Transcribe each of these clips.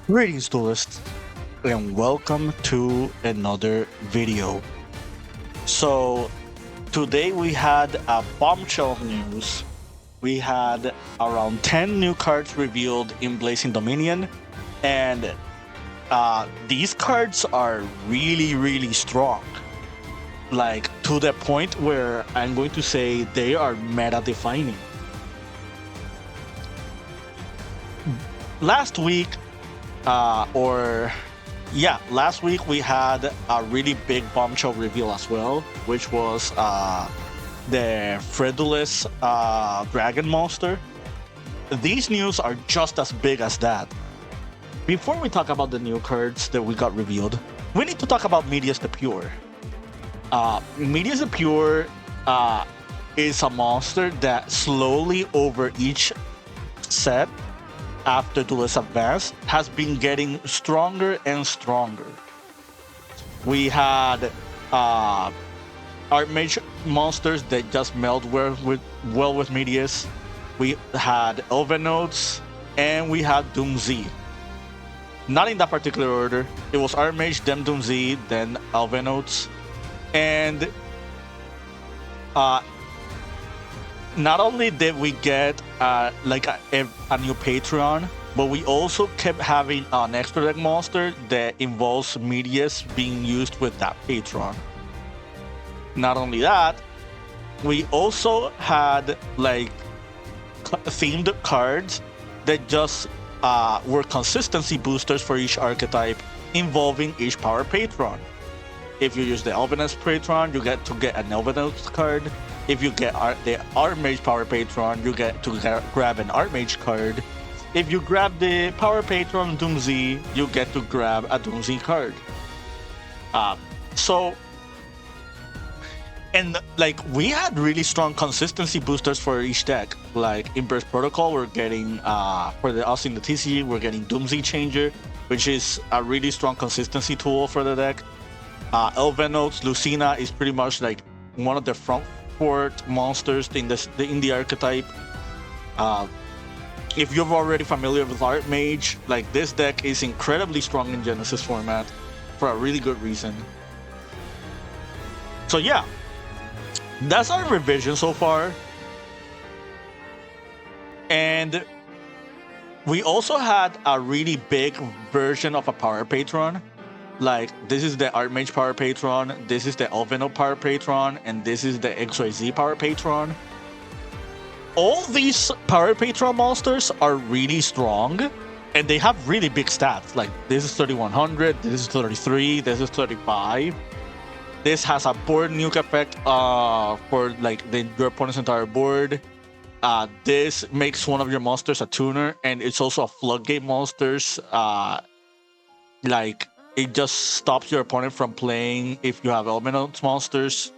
Greetings, duelists, and welcome to another video. So, today we had a bombshell news. We had around 10 new cards revealed in Blazing Dominion, and these cards are really strong. Like, to the point where I'm going to say they are meta defining. Last week, last week we had a really big bombshell reveal as well, which was the Fredulous Dragon Monster. These news are just as big as that. Before we talk about the new cards that we got revealed, we need to talk about Medeus The Pure. Medeus The Pure is a monster that slowly over each set after Duelist Advance has been getting stronger and stronger. We had Archmage monsters that just meld well with Medeus. We had Elvenotes, and we had Doom Z. Not in that particular order. It was Archmage, then Doom Z, then Elvenotes. And not only did we get a new Patreon, but we also kept having an extra deck monster that involves Medeus being used with that Patreon. Not only that, we also had themed cards that just were consistency boosters for each archetype involving each power Patron. If you use the Elvenus Patron, you get to get an Elvenus card. If you get the Archmage Power Patron, you get to grab an Archmage card. If you grab the Power Patron Doom Z, you get to grab a Doom Z card. We had really strong consistency boosters for each deck. Like in Burst Protocol, we're getting for us in the TCG, we're getting Doom Z Changer, which is a really strong consistency tool for the deck. Elvenotes, Lucina is pretty much like one of the front monsters in the archetype. If you're already familiar with Archmage, like this deck is incredibly strong in Genesis format for a really good reason. So yeah, that's our revision so far. And we also had a really big version of a Power Patron. Like, this is the Archmage Power Patron, this is the Elvenote Power Patron, and this is the XYZ Power Patron. All these Power Patron monsters are really strong, and they have really big stats. Like, this is 3100, this is 33, this is 35. This has a board nuke effect for your opponent's entire board. This makes one of your monsters a tuner, and it's also a floodgate monsters. It just stops your opponent from playing if you have Elvenotes monsters.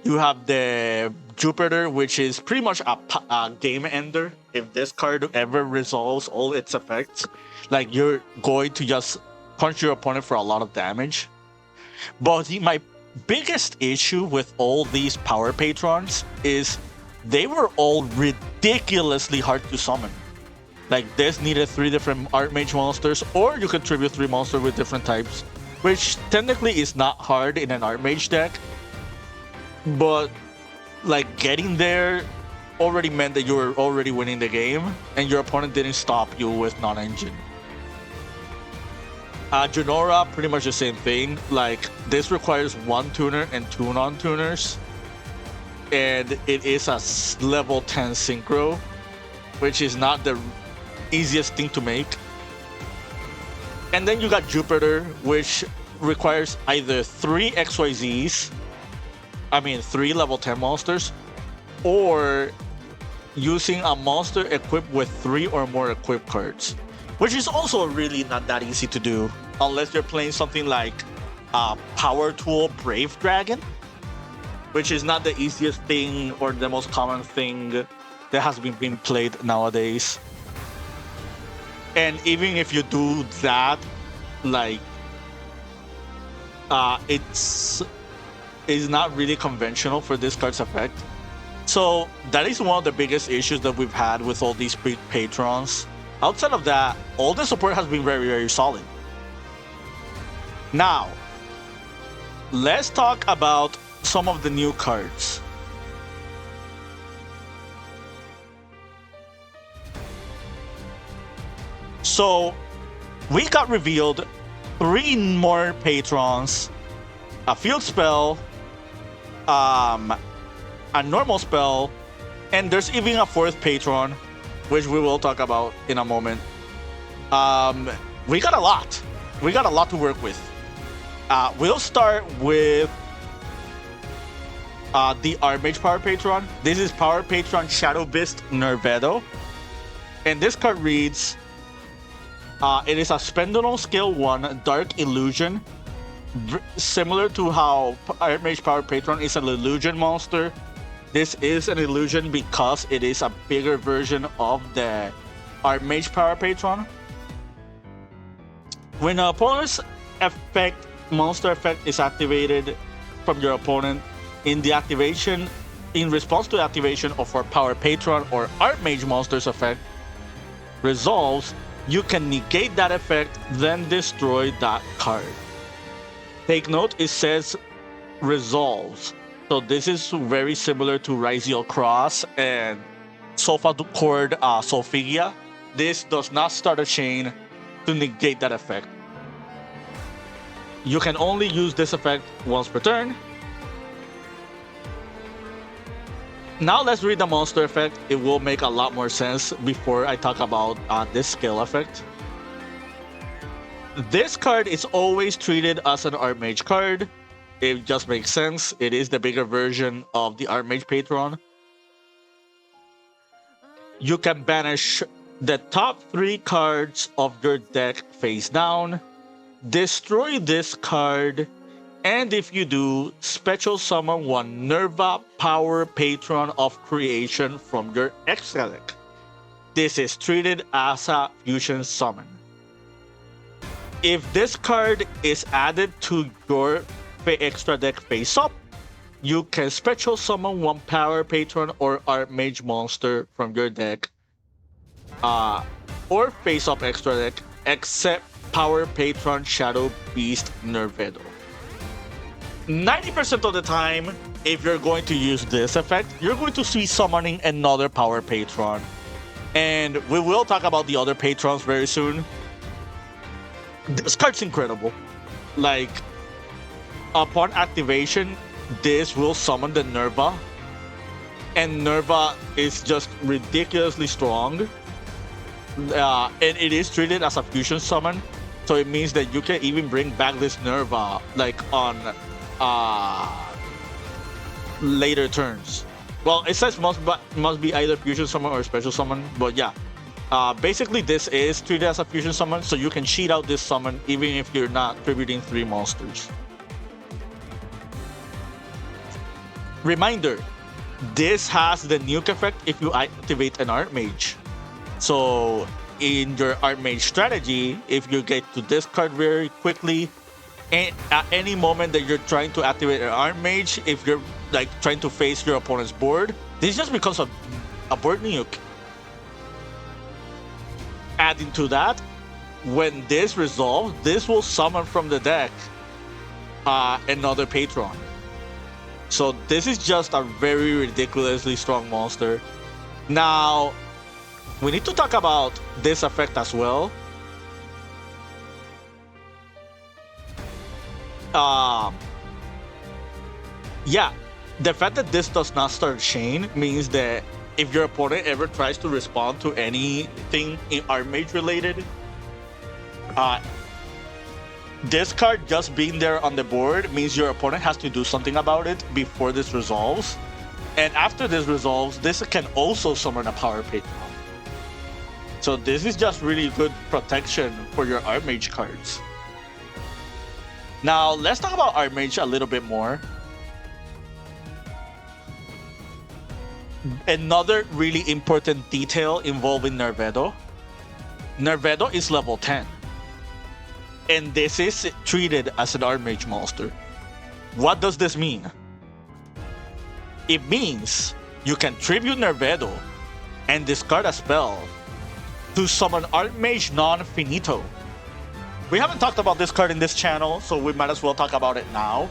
You have the Jupiter, which is pretty much a game ender. If this card ever resolves all its effects, like, you're going to just punch your opponent for a lot of damage. But my biggest issue with all these Power Patrons is they were all ridiculously hard to summon. Like, this needed 3 different Archmage monsters, or you could tribute 3 monsters with different types, which technically is not hard in an Archmage deck. But, getting there already meant that you were already winning the game, and your opponent didn't stop you with non-engine. Junora, pretty much the same thing. Like, this requires 1 tuner and 2 non-tuners, and it is a level 10 synchro, which is not the easiest thing to make. And then you got Jupiter, which requires either 3 XYZs, 3 level 10 monsters, or using a monster equipped with 3 or more equipped cards, which is also really not that easy to do unless you're playing something like Power Tool Brave Dragon, which is not the easiest thing or the most common thing that has been being played nowadays. And even if you do that, it's not really conventional for this card's effect. So that is one of the biggest issues that we've had with all these big patrons. Outside of that, all the support has been very, very solid. Now, let's talk about some of the new cards. So, we got revealed 3 more patrons, a field spell, a normal spell, and there's even a 4th patron, which we will talk about in a moment. We got a lot. We got a lot to work with. We'll start with the Archmage Power Patron. This is Power Patron Shadow Beast Nervedo. And this card reads, it is a Spendulum Scale 1 Dark Illusion. Similar to how Archmage Power Patron is an illusion monster, this is an illusion because it is a bigger version of the Archmage Power Patron. When an opponent's monster effect is activated from your opponent, in response to activation of our Power Patron or Archmage monster's effect resolves, you can negate that effect, then destroy that card. Take note, it says resolves. So this is very similar to Ryziel Cross and Sofa Cord Solfigia. This does not start a chain to negate that effect. You can only use this effect once per turn. Now let's read the monster effect. It will make a lot more sense before I talk about this skill effect. This card is always treated as an Archmage card. It just makes sense. It is the bigger version of the Archmage Patron. You can banish the top 3 cards of your deck face down, destroy this card, and if you do, special summon 1 Nerva Power Patron of Creation from your extra deck. This is treated as a fusion summon. If this card is added to your extra deck face up, you can special summon 1 Power Patron or Archmage monster from your deck or face up extra deck, except Power Patron Shadow Beast Nervedo. 90% of the time, if you're going to use this effect, you're going to see summoning another Power Patron. And we will talk about the other patrons very soon. This card's incredible. Like, upon activation, this will summon the Nerva. And Nerva is just ridiculously strong. And it is treated as a fusion summon. So it means that you can even bring back this Nerva, like, on later turns. Well, it says must be either fusion summon or special summon, but yeah. Basically, this is treated as a fusion summon, so you can cheat out this summon even if you're not tributing 3 monsters. Reminder, this has the nuke effect if you activate an Archmage. So in your Archmage strategy, if you get to discard very quickly, and at any moment that you're trying to activate an Archmage, if you're like trying to face your opponent's board, this just becomes a board nuke. Adding to that, when this resolves, this will summon from the deck another Patron. So this is just a very ridiculously strong monster. Now, we need to talk about this effect as well. Yeah, the fact that this does not start chain means that if your opponent ever tries to respond to anything in Archmage related, this card just being there on the board means your opponent has to do something about it before this resolves. And after this resolves, this can also summon a Power Patron. So this is just really good protection for your Archmage cards. Now, let's talk about Archmage a little bit more. Another really important detail involving Nervedo. Nervedo is level 10. And this is treated as an Archmage monster. What does this mean? It means you can tribute Nervedo and discard a spell to summon Archmage Non-Finito. We haven't talked about this card in this channel, so we might as well talk about it now.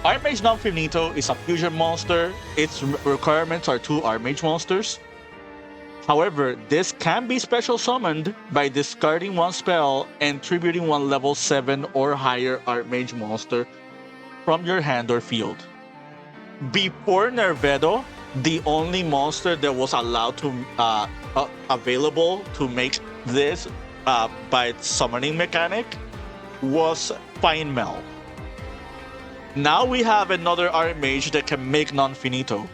Archmage Non-Finito is a fusion monster. Its requirements are 2 Archmage monsters. However, this can be special summoned by discarding 1 spell and tributing 1 level 7 or higher Archmage monster from your hand or field. Before Nervedo, the only monster that was allowed to available to make this by its summoning mechanic was Fine Mel. Now we have another Archmage that can make Non-Finito.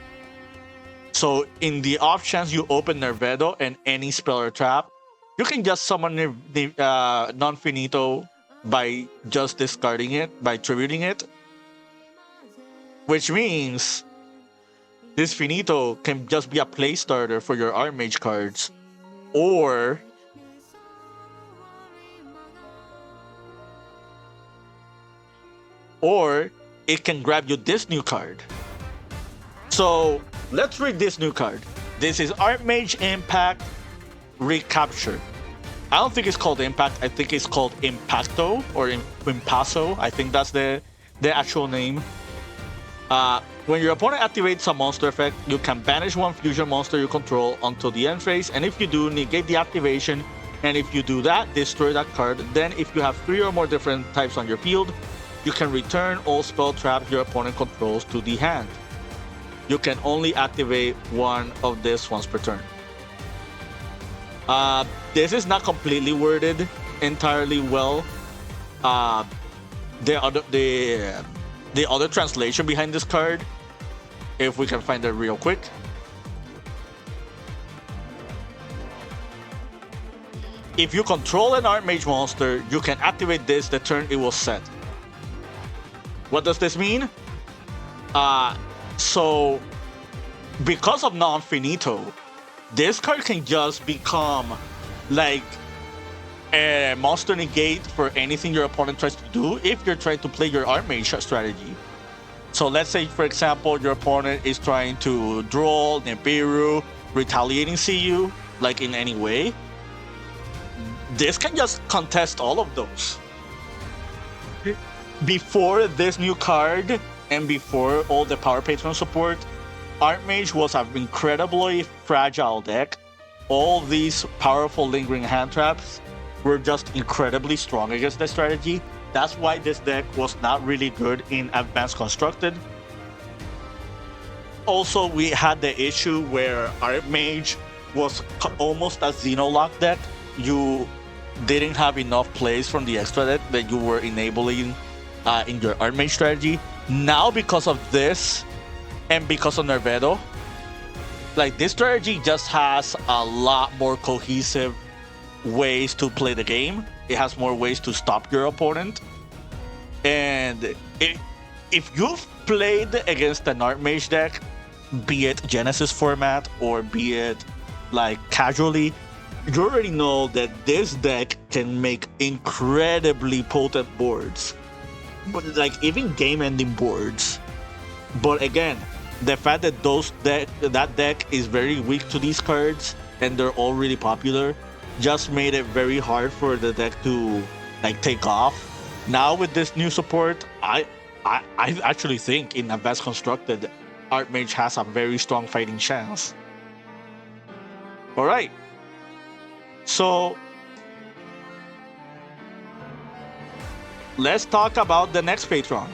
So in the off chance you open Nervedo and any spell or trap, you can just summon the Non-Finito by just discarding it, by tributing it. Which means this Finito can just be a play starter for your Archmage cards. Or it can grab you this new card. So let's read this new card. This is Archmage Impact Recapture. I don't think it's called Impact. I think it's called Impacto or Impasso. I think that's the actual name. When your opponent activates a monster effect, you can banish 1 fusion monster you control until the end phase, and if you do, negate the activation, and if you do that, destroy that card. Then if you have 3 or more different types on your field, you can return all spell traps your opponent controls to the hand. You can only activate 1 of this once per turn. This is not completely worded entirely well. The other translation behind this card, if we can find it real quick. If you control an Archmage monster, you can activate this the turn it was set. What does this mean? So because of Non-Finito, this card can just become like a monster negate for anything your opponent tries to do if you're trying to play your Archmage strategy. So let's say, for example, your opponent is trying to draw Nibiru, retaliating CU, like in any way. This can just contest all of those. Before this new card and before all the Power Patron support, Archmage was an incredibly fragile deck. All these powerful lingering hand traps were just incredibly strong against this strategy. That's why this deck was not really good in Advanced Constructed. Also, we had the issue where Archmage was almost a Xenologue deck. You didn't have enough plays from the extra deck that you were enabling in your Archmage strategy. Now, because of this and because of Nervedo, like, this strategy just has a lot more cohesive ways to play the game. It has more ways to stop your opponent. And if you've played against an Archmage deck, be it Genesis format or be it like casually, you already know that this deck can make incredibly potent boards, but like even game-ending boards. But again, the fact that that deck is very weak to these cards and they're all really popular just made it very hard for the deck to like take off. Now with this new support, I actually think in Advanced Constructed, Archmage has a very strong fighting chance. Alright, so let's talk about the next Patron.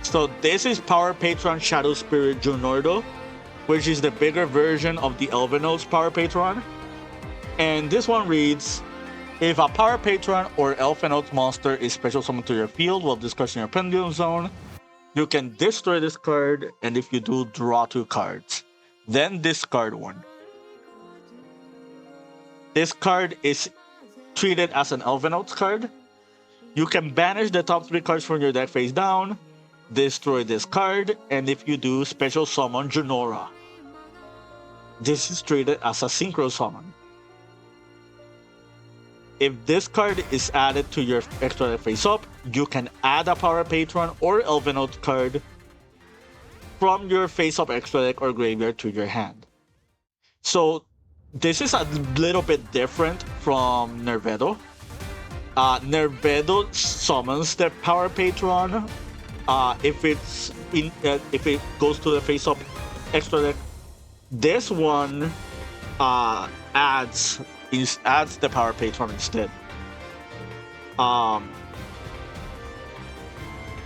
So this is Power Patron Shadow Spirit Junordo, which is the bigger version of the Elvenode's Power Patron. And this one reads, if a Power Patron or Elfenode's monster is special summoned to your field while discarding your Pendulum Zone, you can destroy this card, and if you do, draw 2 cards. Then discard 1. This card is treated as an Elvenode's card. You can banish the top 3 cards from your deck face down, destroy this card, and if you do, special summon Junora. This is treated as a synchro summon. If this card is added to your extra deck face up, you can add a Power Patron or Elvenode card from your face up extra deck or graveyard to your hand. So this is a little bit different from Nervedo. Nervedo summons the Power Patron if it goes to the face-up extra deck. This one adds the Power Patron instead.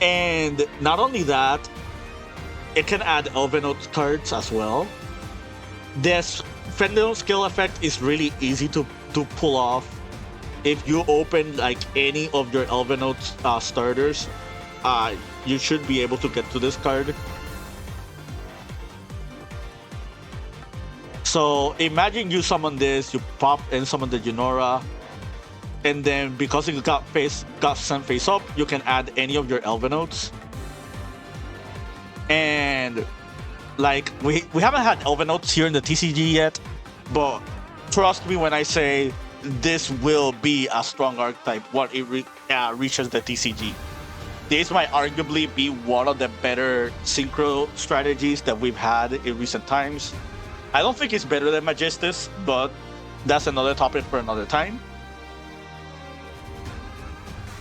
And not only that, it can add Elvenode cards as well. This Fendel skill effect is really easy to pull off. If you open like any of your Elvenode starters, you should be able to get to this card. So imagine you summon this, you pop and summon the Junora, and then because it got sent face up, you can add any of your Elvenodes. And like we haven't had Elvenodes here in the TCG yet, but trust me when I say this will be a strong archetype when it reaches the TCG. This might arguably be one of the better synchro strategies that we've had in recent times. I don't think it's better than Magistus, but that's another topic for another time.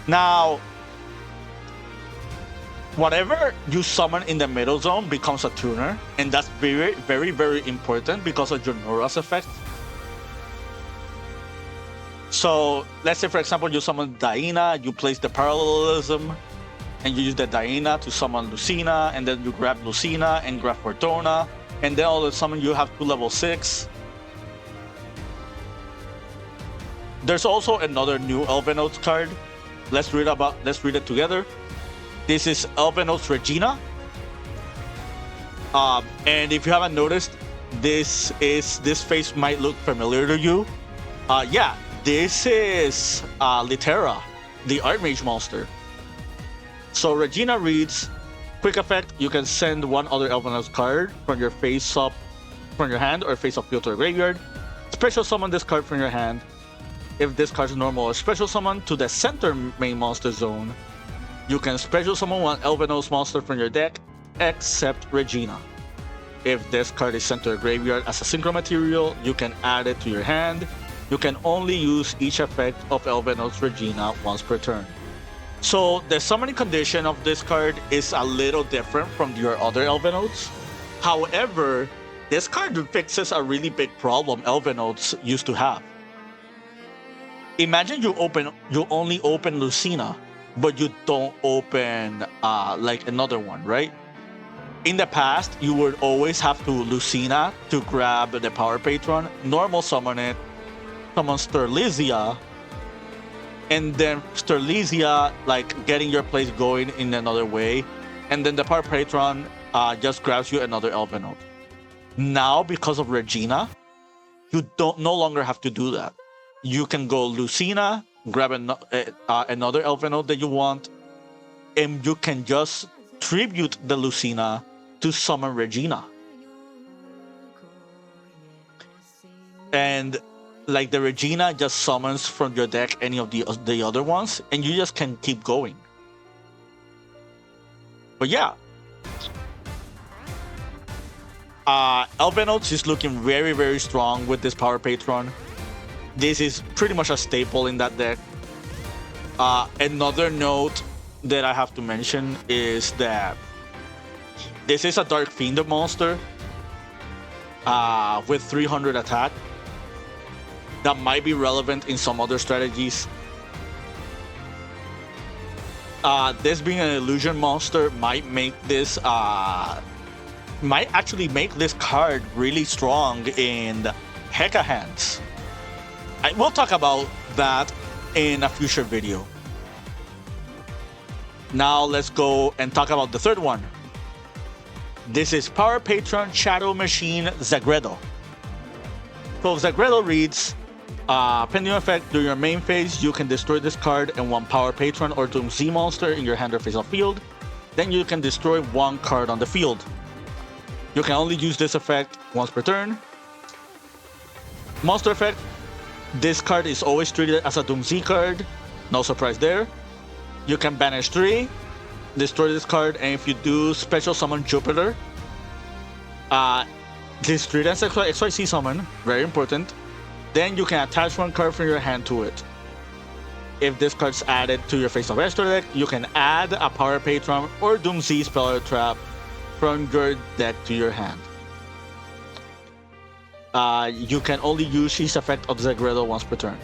Now, whatever you summon in the middle zone becomes a tuner, and that's very, very, very important because of Junora's effect. So, let's say, for example, you summon Diana, you place the Parallelism, and you use the Diana to summon Lucina, and then you grab Lucina and grab Fortuna, and then all of a sudden you have 2 level 6. There's also another new Elvenode card. Let's read it together. This is Elvenode's Regina. And if you haven't noticed, this face might look familiar to you. Yeah, this is Litera, the Archmage monster. So Regina reads, quick effect, you can send one other Elvenode card from your hand or face up field to a graveyard. Special summon this card from your hand. If this card is normal or special summon to the center main monster zone, you can special summon one Elvenode monster from your deck, except Regina. If this card is sent to a graveyard as a synchro material, you can add it to your hand. You can only use each effect of Elvenode's Regina once per turn. So the summoning condition of this card is a little different from your other Elvenodes. However, this card fixes a really big problem Elvenodes used to have. Imagine you only open Lucina, but you don't open like another one, right? In the past, you would always have to Lucina to grab the Power Patron, normal summon it, summon Sterlizia, and then Sterlizia like getting your place going in another way, and then the Power Patron just grabs you another Elvenode. Now, because of Regina, you no longer have to do that. You can go Lucina, grab another Elvenode that you want, and you can just tribute the Lucina to summon Regina. And like the Regina just summons from your deck any of the other ones, and you just can keep going. But yeah, Elvenodes is looking very, very strong with this Power Patron. This is pretty much a staple in that deck. Another note that I have to mention is that this is a Dark Fiend monster with 300 attack. That might be relevant in some other strategies. This being an illusion monster might make this might actually make this card really strong in Heka hands. We'll talk about that in a future video. Now let's go and talk about the third one. This is Power Patron Shadow Machine Zagredo. So Zagredo reads, pending effect, during your main phase, you can destroy this card and one Power Patron or Doom Z monster in your hand or face-off field. Then you can destroy one card on the field. You can only use this effect once per turn. Monster effect, this card is always treated as a Doom Z card. No surprise there. You can banish 3, destroy this card, and if you do special summon Jupiter, This treat as XYZ summon, very important. Then you can attach one card from your hand to it. If this card's added to your Face of Extra deck, you can add a Power Patron or Doomsday Spell or Trap from your deck to your hand. You can only use his effect of Xenologue once per turn.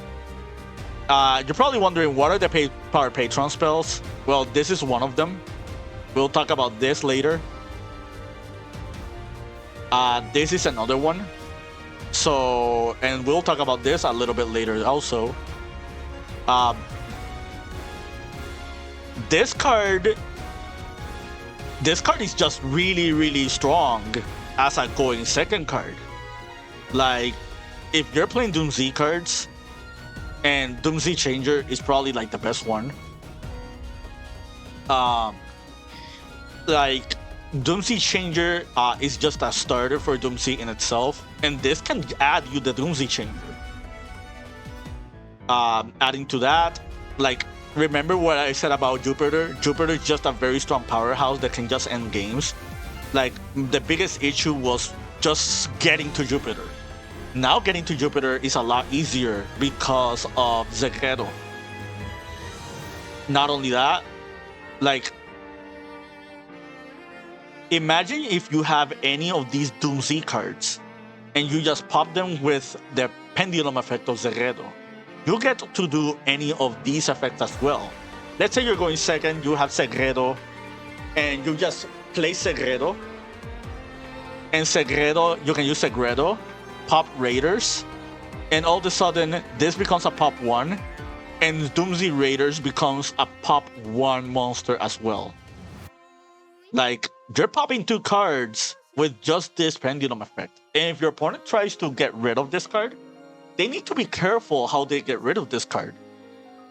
You're probably wondering, what are the Power Patron spells? Well, this is one of them. We'll talk about this later. This is another one. So, and we'll talk about this a little bit later also. This card is just really, really strong as a going second card. Like, if you're playing Doomsday cards, and Doomsday Changer is probably like the best one. Like, Doomsday Changer is just a starter for Doomsday in itself, and this can add you the Doomsday Changer. Adding to that, like, remember what I said about Jupiter? Jupiter is just a very strong powerhouse that can just end games. Like, the biggest issue was just getting to Jupiter. Now getting to Jupiter is a lot easier because of Xenologue. Not only that, like, imagine if you have any of these Doomsday cards and you just pop them with the Pendulum effect of Xenologue. You get to do any of these effects as well. Let's say you're going second, you have Xenologue, and you just play Xenologue. And Xenologue, you can use Xenologue, pop Raiders, and all of a sudden, this becomes a pop 1, and Doomsday Raiders becomes a pop 1 monster as well. Like, you're popping 2 cards with just this Pendulum effect. And if your opponent tries to get rid of this card, they need to be careful how they get rid of this card.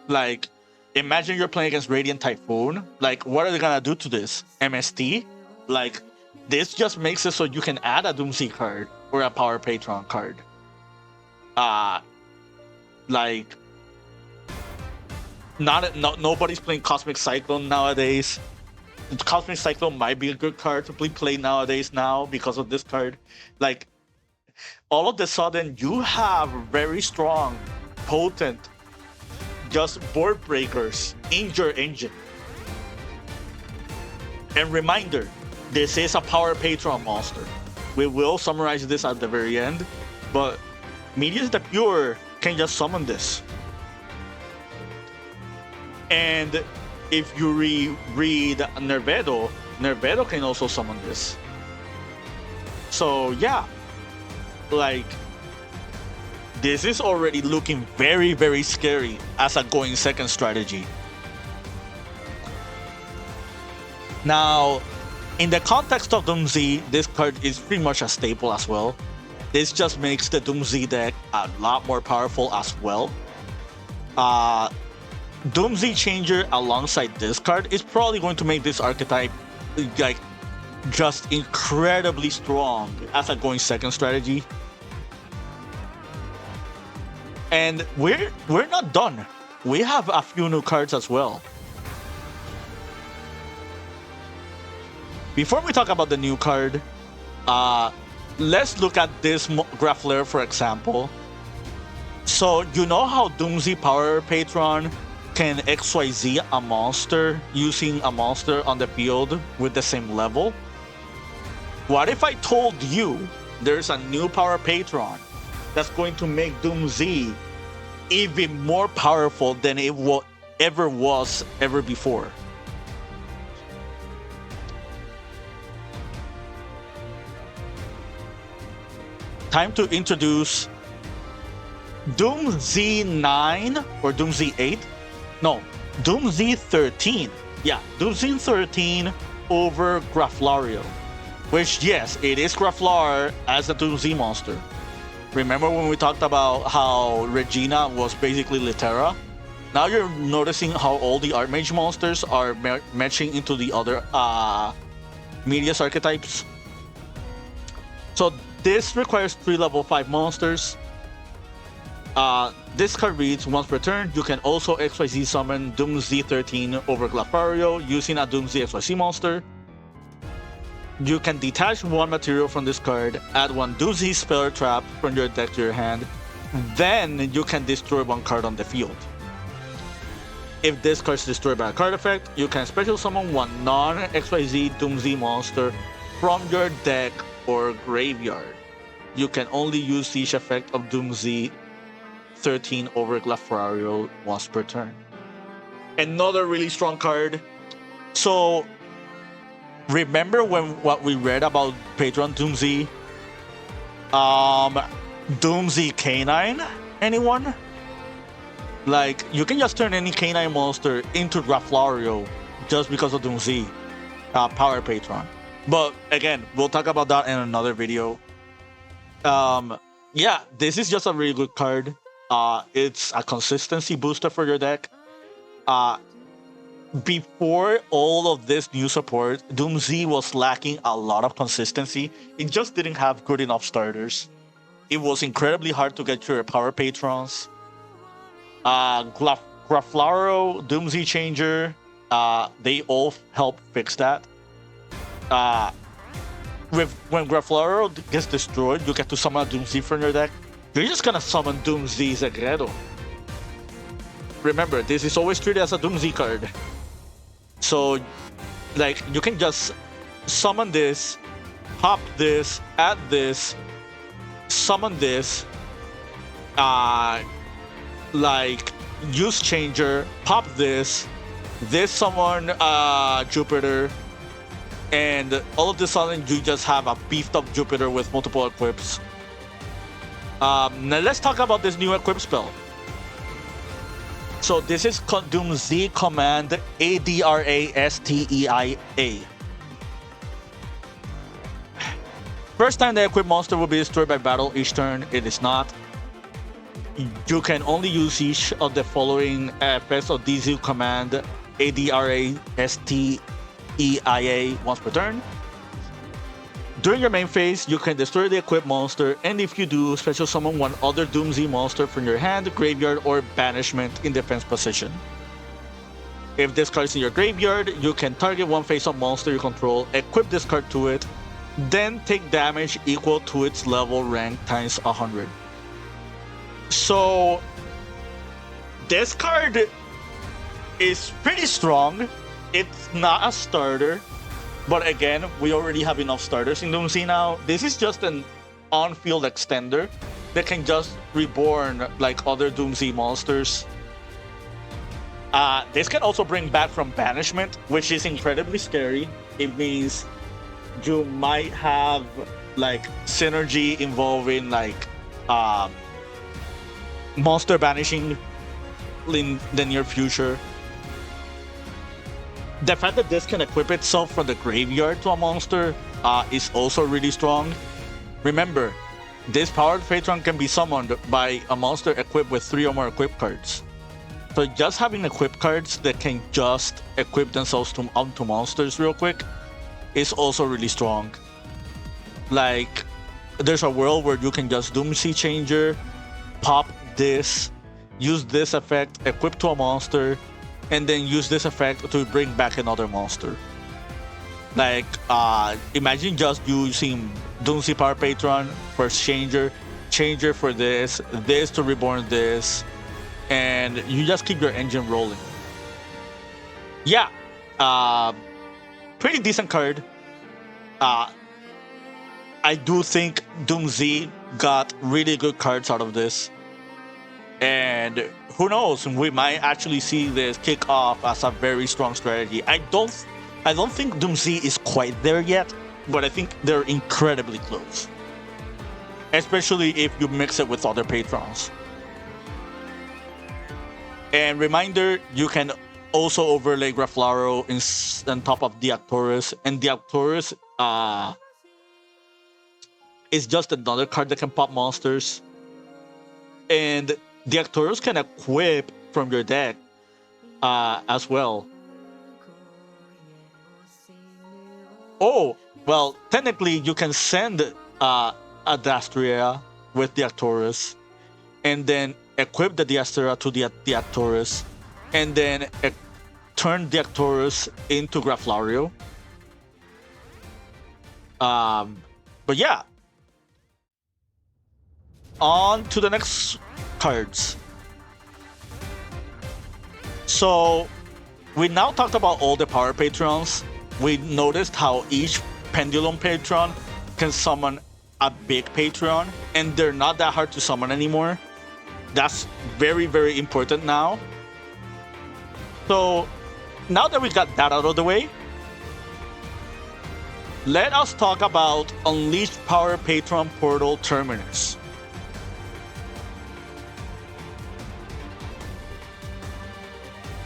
Like, imagine you're playing against Radiant Typhoon. Like, what are they gonna do to this? MST? Like, this just makes it so you can add a Doomsday card or a Power Patron card. Like, nobody's playing Cosmic Cyclone nowadays. Cosmic Cyclone might be a good card to play nowadays now because of this card. Like, all of a sudden, you have very strong, potent, just board breakers in your engine. And reminder, this is a Power Patron monster. We will summarize this at the very end, but Medeus The Pure can just summon this. And if you read Nervedo, Nervedo can also summon this. So yeah, like, this is already looking very, very scary as a going second strategy. Now, in the context of Doomsday, this card is pretty much a staple as well. This just makes the Doomsday deck a lot more powerful as well. Doomsday Changer alongside this card is probably going to make this archetype like just incredibly strong as a going second strategy. And we're not done. We have a few new cards as well. Before we talk about the new card, let's look at this Grappler, for example. So, you know how Doomsday Power Patron can XYZ a monster using a monster on the field with the same level? What if I told you there's a new Power Patron that's going to make Doomsday even more powerful than it ever was before? Time to introduce Doomsday 9 or Doomsday 8. No, Doomsday 13. Yeah, Doomsday 13 over Graflario. Which, yes, it is Graflar as a Doomsday monster. Remember when we talked about how Regina was basically Litera? Now you're noticing how all the Archmage monsters are matching into the other Medeus archetypes. So this requires 3 level 5 monsters. This card reads, once per turn, you can also XYZ summon Doomsday 13 over Glafario using a Doomsday XYZ monster. You can detach one material from this card, add one Doomsday spell or trap from your deck to your hand, then you can destroy one card on the field. If this card is destroyed by a card effect, you can special summon one non-XYZ Doomsday monster from your deck or graveyard. You can only use Siege effect of Doomsday 13 over Glafario once per turn. Another really strong card. So remember what we read about Patron Doomsday? Doomsday Canine? Anyone? Like, you can just turn any canine monster into Glafario just because of Doomsday Power Patron. But again, we'll talk about that in another video. Yeah, this is just a really good card. It's a consistency booster for your deck. Before all of this new support, Doomsday was lacking a lot of consistency. It just didn't have good enough starters. It was incredibly hard to get your Power Patrons. Glafario, Doomsday Changer, they all help fix that. When Glafario gets destroyed, you get to summon a Doomsday from your deck. You're just gonna summon Doomsday Zegredo. Remember, this is always treated as a Doomsday card. So, like, you can just summon this, pop this, add this, summon this, like, use Changer, pop this summon Jupiter, and all of a sudden you just have a beefed up Jupiter with multiple equips. Now let's talk about this new equip spell. So this is Doomsday Command ADRASTEIA. First time the equipped monster will be destroyed by battle each turn. It is not. You can only use each of the following effects of Doomsday Command ADRASTEIA once per turn. During your main phase, you can destroy the equipped monster, and if you do, special summon one other Doomsday monster from your hand, graveyard, or banishment in defense position. If this card is in your graveyard, you can target one face-up monster you control, equip this card to it, then take damage equal to its level rank times 100. So, this card is pretty strong. It's not a starter. But again, we already have enough starters in Doomsday now. This is just an on-field extender that can just reborn like other Doomsday monsters. This can also bring back from banishment, which is incredibly scary. It means you might have like synergy involving like monster banishing in the near future. The fact that this can equip itself from the graveyard to a monster is also really strong. Remember, this powered Patron can be summoned by a monster equipped with 3 or more equipped cards. So just having equipped cards that can just equip themselves onto monsters real quick is also really strong. Like, there's a world where you can just Doomsday Changer, pop this, use this effect, equip to a monster, and then use this effect to bring back another monster. Like, imagine just using Doomsday Power Patron for Changer, Changer for this to reborn this, and you just keep your engine rolling. Yeah, pretty decent card. I do think Doomsday got really good cards out of this. And who knows, we might actually see this kick off as a very strong strategy. I don't think Doomsday is quite there yet, but I think they're incredibly close. Especially if you mix it with other patrons. And reminder, you can also overlay Glafario on top of the Arcturus, and the Arcturus is just another card that can pop monsters. And the Arcturus can equip from your deck as well. Oh, well, technically you can send a Dastria with the Arcturus, and then equip the Dastria to the Arcturus, and then turn the Arcturus into Glafario. But yeah, on to the next cards. So we now talked about all the power patrons. We noticed how each pendulum patron can summon a big patron, and they're not that hard to summon anymore. That's very, very important now. So now that we got that out of the way, let us talk about Unleashed Power Patron Portal Terminus.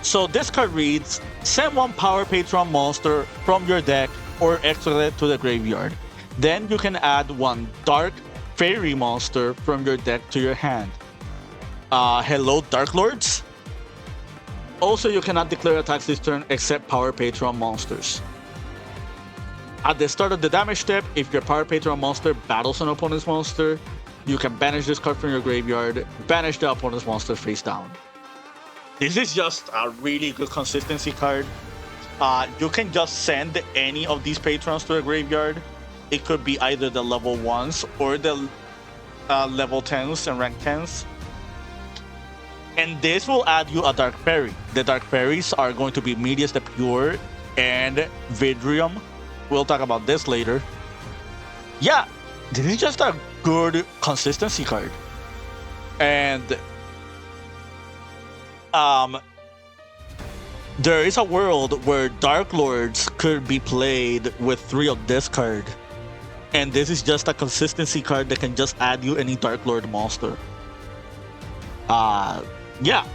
So this card reads, send one Power Patron monster from your deck or exile it to the graveyard. Then you can add one Dark Fairy monster from your deck to your hand. Hello, Dark Lords? Also, you cannot declare attacks this turn except Power Patron monsters. At the start of the damage step, if your Power Patron monster battles an opponent's monster, you can banish this card from your graveyard, banish the opponent's monster face down. This is just a really good consistency card. You can just send any of these patrons to a graveyard. It could be either the level 1s or the level 10s and rank 10s. And this will add you a Dark Fairy. The Dark Fairies are going to be Medeus the Pure and Vidrium. We'll talk about this later. Yeah, this is just a good consistency card. And there is a world where Dark Lords could be played with 3 of this card. And this is just a consistency card that can just add you any Dark Lord monster. Yeah.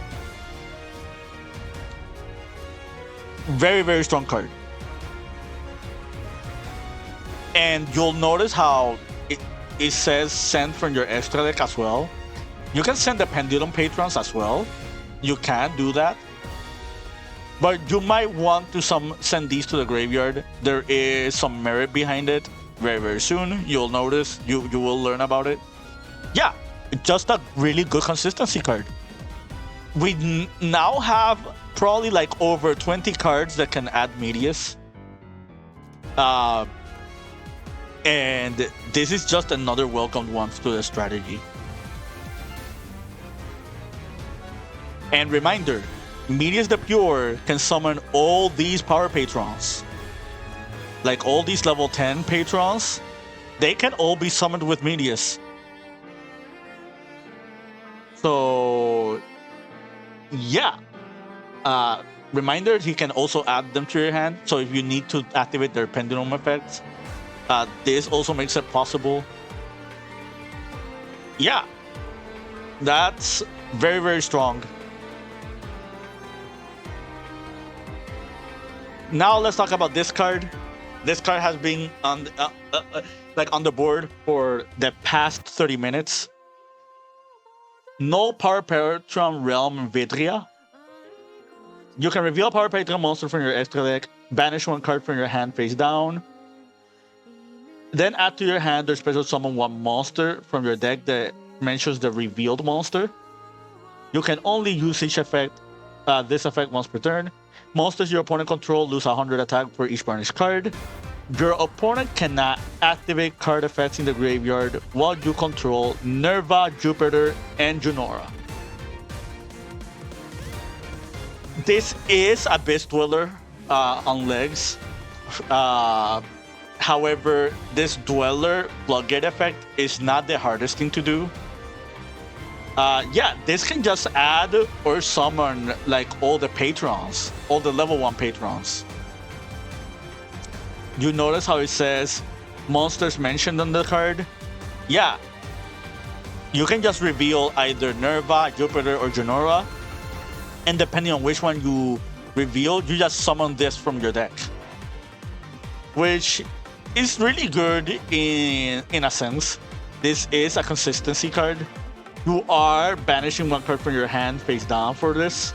Very, very strong card. And you'll notice how it says send from your extra deck as well. You can send the Pendulum Patrons as well. You can do that. But you might want to send these to the graveyard. There is some merit behind it. Very, very soon, you'll notice. You will learn about it. Yeah, just a really good consistency card. We now have probably like over 20 cards that can add Medeus. And this is just another welcomed one to the strategy. And reminder, Medeus the Pure can summon all these power patrons. Like all these level 10 patrons, they can all be summoned with Medeus. So, yeah. Reminder, he can also add them to your hand. So if you need to activate their pendulum effects, this also makes it possible. Yeah. That's very, very strong. Now let's talk about this card. This card has been on the board for the past 30 minutes. No Power Patron Realm Vidria. You can reveal a Power Patron monster from your extra deck, banish one card from your hand face down. Then add to your hand or special summon one monster from your deck that mentions the revealed monster. You can only use each effect, this effect once per turn. Monsters your opponent control lose 100 attack for each banished card. Your opponent cannot activate card effects in the graveyard while you control Nerva, Jupiter, and Junora. This is Abyss Dweller on legs. However, this Dweller Floodgate effect is not the hardest thing to do. Yeah, this can just add or summon like all the patrons, all the level 1 patrons. You notice how it says monsters mentioned on the card? Yeah. You can just reveal either Nerva, Jupiter, or Junora. And depending on which one you reveal, you just summon this from your deck. Which is really good in a sense. This is a consistency card. You are banishing one card from your hand face down for this.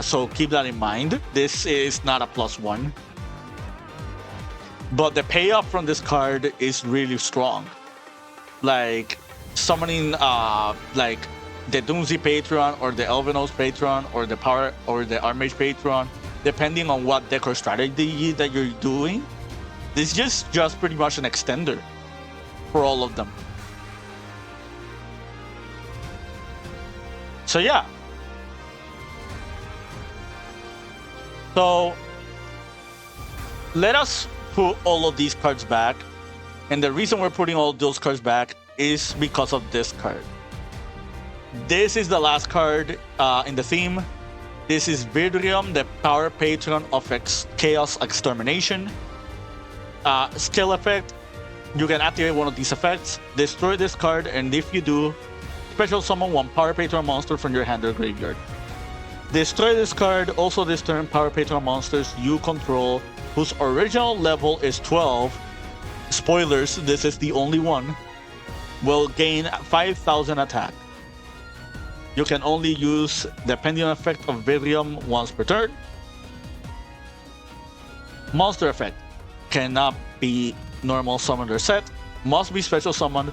So keep that in mind. This is not a +1. But the payoff from this card is really strong. Like summoning like the Doomsday Patron or the Elvenos Patron or the Power or the Armage Patron, depending on what deck or strategy that you're doing. This is just pretty much an extender for all of them. So yeah. So let us put all of these cards back. And the reason we're putting all those cards back is because of this card. This is the last card in the theme. This is Vidrium, the Power Patron of Chaos Extermination. Skill effect. You can activate one of these effects, destroy this card, and if you do, special summon one Power Patron monster from your hand or graveyard. Destroy this card. Also this turn, Power Patron monsters you control whose original level is 12. Spoilers, this is the only one. Will gain 5,000 attack. You can only use the Pendulum effect of Vidrium once per turn. Monster effect. Cannot be normal summoned or set. Must be special summoned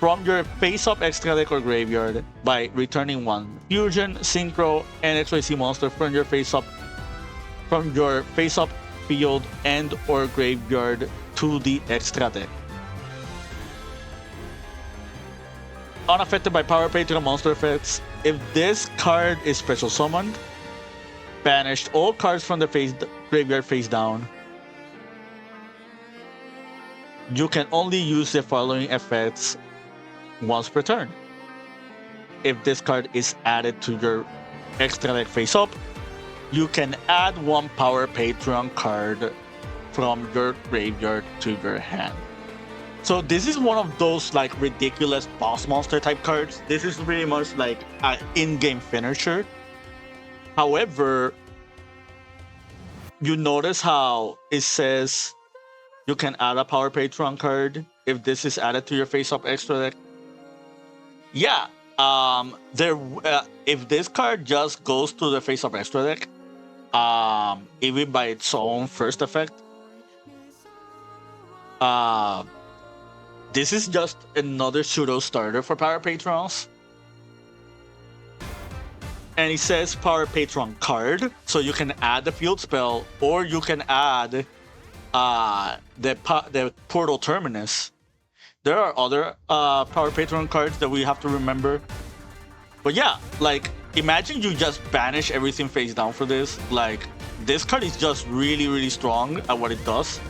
from your face-up extra deck or graveyard by returning one Fusion, Synchro, and XYZ monster from your face-up field and or graveyard to the extra deck. Unaffected by Power Patron monster effects. If this card is special summoned, banished all cards from the graveyard face down. You can only use the following effects once per turn. If this card is added to your extra deck face up, you can add one Power Patron card from your graveyard to your hand. So this is one of those like ridiculous boss monster type cards. This is pretty much like an in-game finisher. However, you notice how it says you can add a Power Patron card if this is added to your face-up extra deck. Yeah, if this card just goes to the face-up extra deck, even by its own first effect, this is just another pseudo starter for Power Patrons. And it says Power Patron card, so you can add the field spell, or you can add the Portal Terminus. There are other Power Patron cards that we have to remember. But yeah, like, imagine you just banish everything face down for this. Like, this card is just really, really strong at what it does.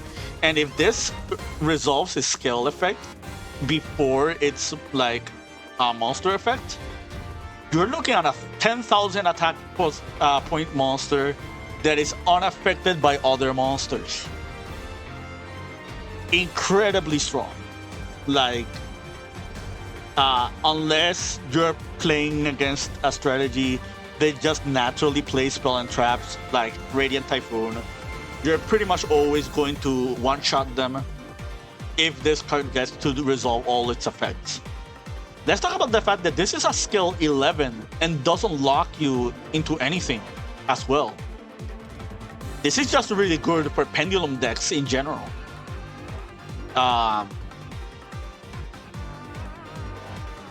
And if this resolves its skill effect before it's like a monster effect, you're looking at a 10,000 attack point monster that is unaffected by other monsters. Incredibly strong. Like, unless you're playing against a strategy that just naturally plays spell and traps, like Radiant Typhoon, you're pretty much always going to one-shot them if this card gets to resolve all its effects. Let's talk about the fact that this is a skill 11 and doesn't lock you into anything as well. This is just really good for Pendulum decks in general.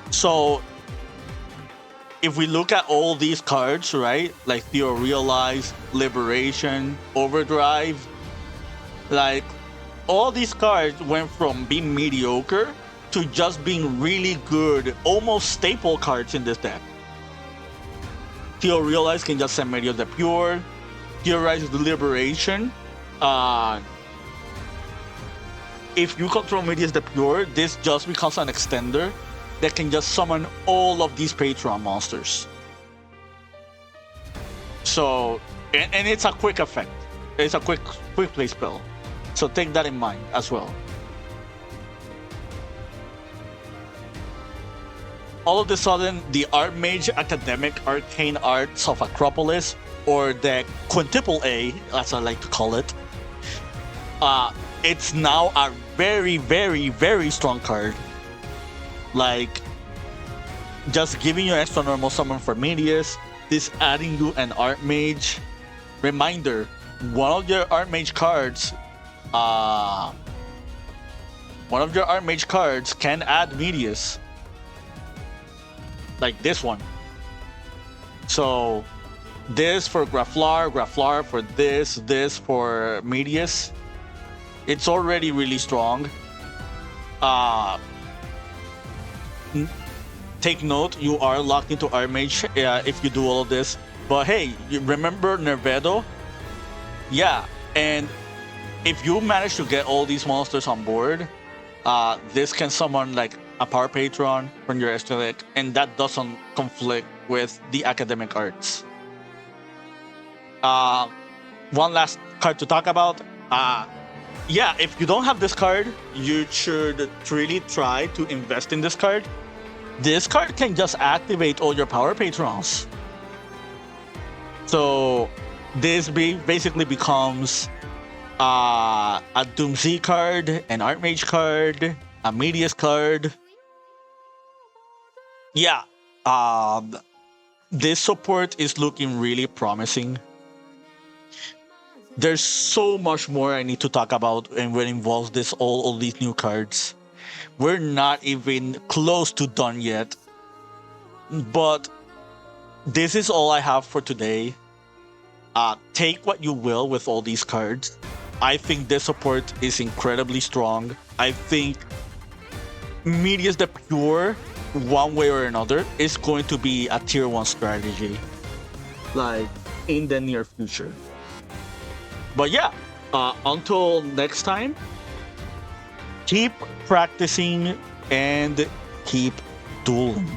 So if we look at all these cards, right, like Theorealize, Liberation, Overdrive, like all these cards went from being mediocre to just being really good, almost staple cards in this deck. Theorealize can just send Medeus The Pure. Theorize the Liberation. If you control Medeus The Pure, this just becomes an extender that can just summon all of these Patron monsters. So, and it's a quick effect. It's a quick play spell. So take that in mind as well. All of a sudden, the Archmage Academic Arcane Arts of Acropolis, or the Quintuple A, as I like to call it, it's now a very, very, very strong card. Like, just giving you extra normal summon for Medeus, this adding you an Archmage. Reminder, one of your Archmage cards can add Medeus. Like this one. So this for Graflar for this for Medeus. It's already really strong. Take note, you are locked into Archmage if you do all of this. But hey, you remember Nervedo? Yeah, and if you manage to get all these monsters on board, this can summon like a Power Patron from your Xenologue, and that doesn't conflict with the Academic Arts. One last card to talk about. Yeah, if you don't have this card, you should really try to invest in this card. This card can just activate all your Power Patrons. So this basically becomes a Doomsday card, an Archmage card, a Medeus card. Yeah, this support is looking really promising. There's so much more I need to talk about and what involves this all these new cards. We're not even close to done yet. But this is all I have for today. Take what you will with all these cards. I think this support is incredibly strong. I think Medeus The Pure, one way or another, is going to be a tier 1 strategy. Like, in the near future. But yeah, until next time, keep practicing and keep dueling.